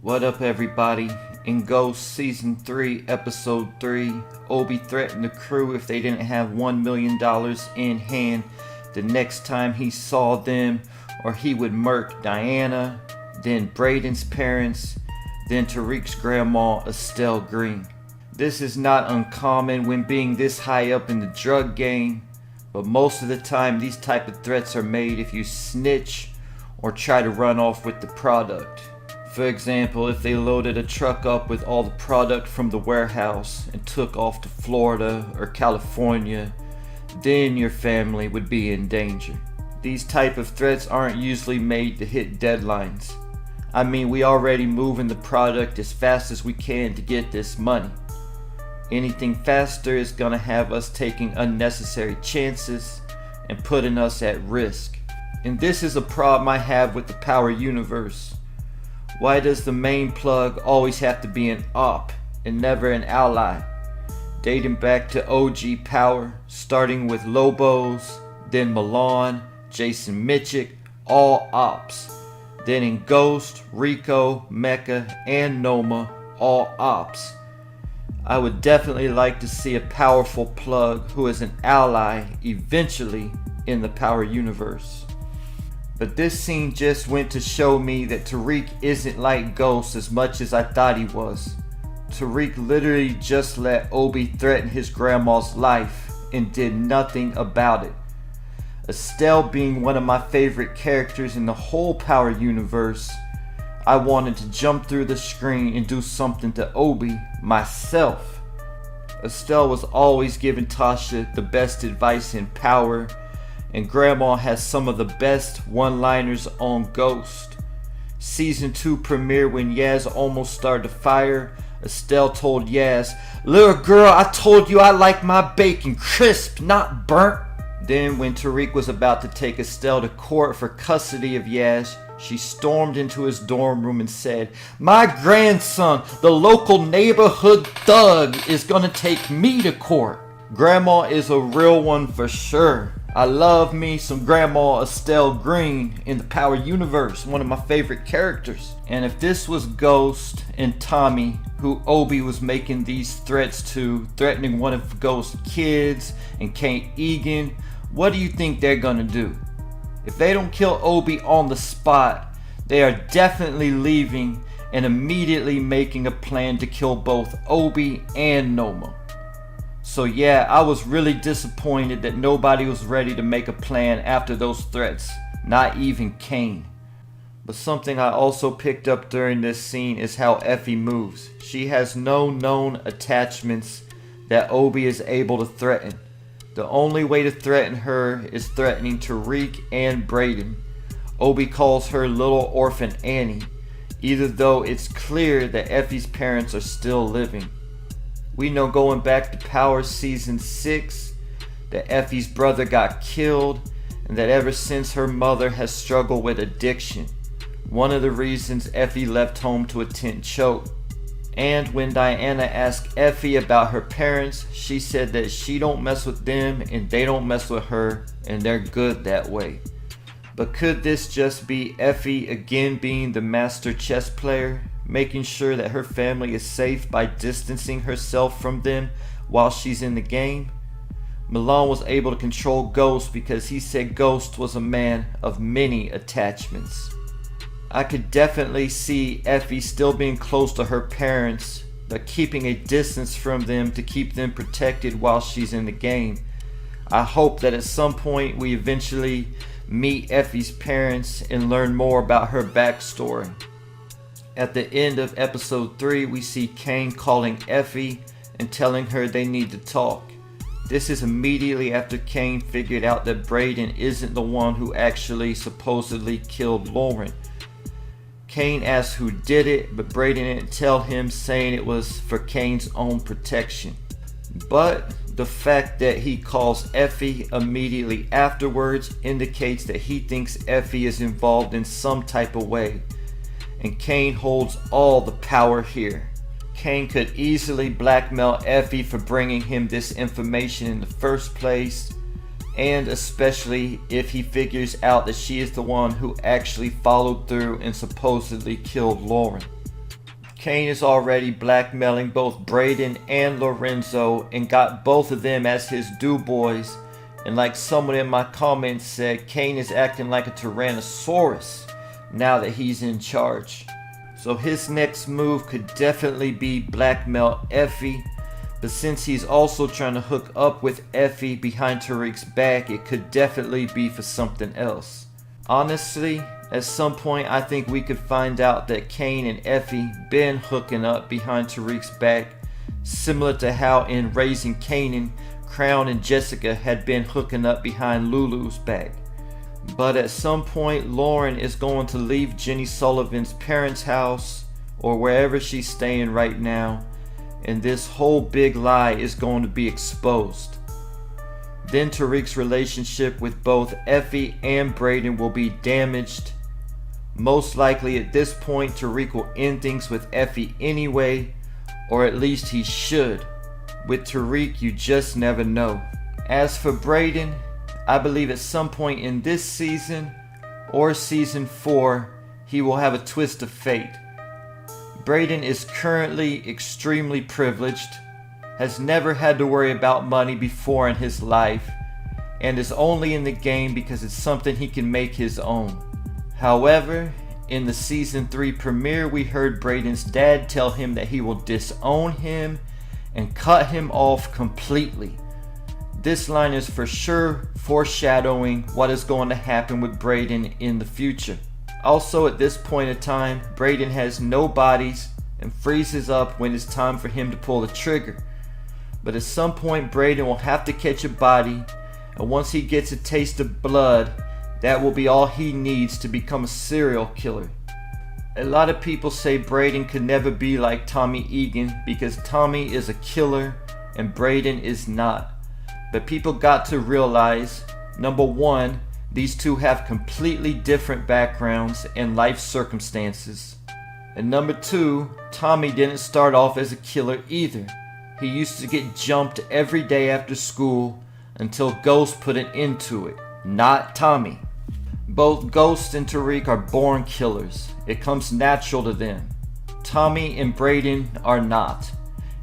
What up, everybody? In Ghost Season 3, Episode 3, Obi threatened the crew if they didn't have $1 million in hand the next time he saw them, or he would murk Diana, then Brayden's parents, then Tariq's grandma, Estelle Green. This is not uncommon when being this high up in the drug game, but most of the time these type of threats are made if you snitch or try to run off with the product. For example, if they loaded a truck up with all the product from the warehouse and took off to Florida or California, then your family would be in danger. These type of threats aren't usually made to hit deadlines. I mean, we already moving the product as fast as we can to get this money. Anything faster is gonna have us taking unnecessary chances and putting us at risk. And this is a problem I have with the Power Universe. Why does the main plug always have to be an op and never an ally? Dating back to OG Power, starting with Lobos, then Milan, Jason Mitchell, all ops. Then in Ghost, Rico, Mecca, and Noma, all ops. I would definitely like to see a powerful plug who is an ally eventually in the Power Universe. But this scene just went to show me that Tariq isn't like Ghost as much as I thought he was. Tariq literally just let Obi threaten his grandma's life and did nothing about it. Estelle being one of my favorite characters in the whole Power Universe, I wanted to jump through the screen and do something to Obi myself. Estelle was always giving Tasha the best advice in Power, and Grandma has some of the best one-liners on Ghost. Season 2 premiere when Yaz almost started a fire, Estelle told Yaz, "Little girl, I told you I like my bacon crisp, not burnt." Then when Tariq was about to take Estelle to court for custody of Yaz, she stormed into his dorm room and said, "My grandson, the local neighborhood thug, is gonna take me to court." Grandma is a real one for sure. I love me some Grandma Estelle Green in the Power Universe, one of my favorite characters. And if this was Ghost and Tommy, who Obi was making these threats to, threatening one of Ghost's kids and Kate Egan, what do you think they're gonna do? If they don't kill Obi on the spot, they are definitely leaving and immediately making a plan to kill both Obi and Noma. So yeah, I was really disappointed that nobody was ready to make a plan after those threats, not even Kane. But something I also picked up during this scene is how Effie moves. She has no known attachments that Obi is able to threaten. The only way to threaten her is threatening Tariq and Brayden. Obi calls her Little Orphan Annie, even though it's clear that Effie's parents are still living. We know going back to Power Season 6 that Effie's brother got killed and that ever since her mother has struggled with addiction. One of the reasons Effie left home to attend Choke. And when Diana asked Effie about her parents, she said that she don't mess with them and they don't mess with her and they're good that way. But could this just be Effie again being the master chess player, making sure that her family is safe by distancing herself from them while she's in the game? Milan was able to control Ghost because he said Ghost was a man of many attachments. I could definitely see Effie still being close to her parents, but keeping a distance from them to keep them protected while she's in the game. I hope that at some point we eventually meet Effie's parents and learn more about her backstory. At the end of episode 3, we see Kane calling Effie and telling her they need to talk. This is immediately after Kane figured out that Brayden isn't the one who actually supposedly killed Lauren. Kane asks who did it, but Brayden didn't tell him, saying it was for Kane's own protection. But the fact that he calls Effie immediately afterwards indicates that he thinks Effie is involved in some type of way. And Kane holds all the power here. Kane could easily blackmail Effie for bringing him this information in the first place, and especially if he figures out that she is the one who actually followed through and supposedly killed Lauren. Kane is already blackmailing both Brayden and Lorenzo and got both of them as his do boys. And like someone in my comments said, Kane is acting like a Tyrannosaurus now that he's in charge. So his next move could definitely be Blackmail Effie. But since he's also trying to hook up with Effie behind Tariq's back, it could definitely be for something else. Honestly, at some point I think we could find out that Kane and Effie been hooking up behind Tariq's back, similar to how in Raising Kanan, Crown and Jessica had been hooking up behind Lulu's back. But at some point Lauren is going to leave Jenny Sullivan's parents' house or wherever she's staying right now, and this whole big lie is going to be exposed. Then Tariq's relationship with both Effie and Brayden will be damaged. Most likely at this point Tariq will end things with Effie anyway, or at least he should. With Tariq, you just never know. As for Brayden, I believe at some point in this season or season 4 he will have a twist of fate. Brayden is currently extremely privileged, has never had to worry about money before in his life, and is only in the game because it's something he can make his own. However, in the season 3 premiere, we heard Brayden's dad tell him that he will disown him and cut him off completely. This line is for sure foreshadowing what is going to happen with Brayden in the future. Also, at this point in time, Brayden has no bodies and freezes up when it's time for him to pull the trigger. But at some point Brayden will have to catch a body, and once he gets a taste of blood, that will be all he needs to become a serial killer. A lot of people say Brayden could never be like Tommy Egan because Tommy is a killer and Brayden is not. But people got to realize, number one, these two have completely different backgrounds and life circumstances. And number two, Tommy didn't start off as a killer either. He used to get jumped every day after school until Ghost put an end to it, not Tommy. Both Ghost and Tariq are born killers. It comes natural to them. Tommy and Brayden are not.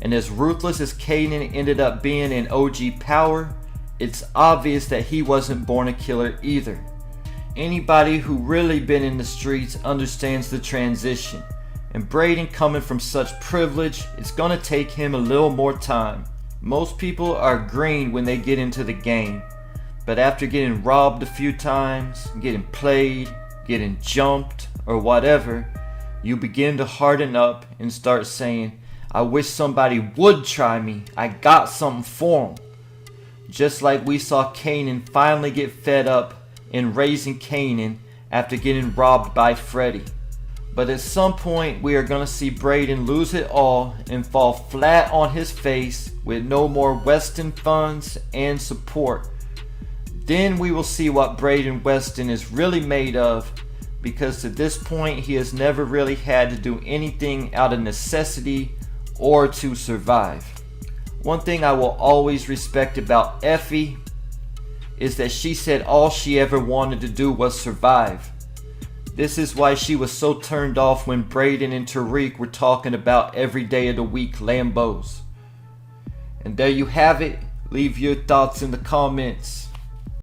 And as ruthless as Kanan ended up being in OG Power, it's obvious that he wasn't born a killer either. Anybody who really been in the streets understands the transition, and Brayden coming from such privilege, it's gonna take him a little more time. Most people are green when they get into the game, but after getting robbed a few times, getting played, getting jumped, or whatever, you begin to harden up and start saying, I wish somebody would try me, I got something for them. Just like we saw Kanan finally get fed up in Raising Kanan after getting robbed by Freddy. But at some point we are going to see Brayden lose it all and fall flat on his face with no more Weston funds and support. Then we will see what Brayden Weston is really made of, because to this point he has never really had to do anything out of necessity or to survive. One thing I will always respect about Effie is that she said all she ever wanted to do was survive. This is why she was so turned off when Brayden and Tariq were talking about every day of the week Lambos. And there you have it. Leave your thoughts in the comments.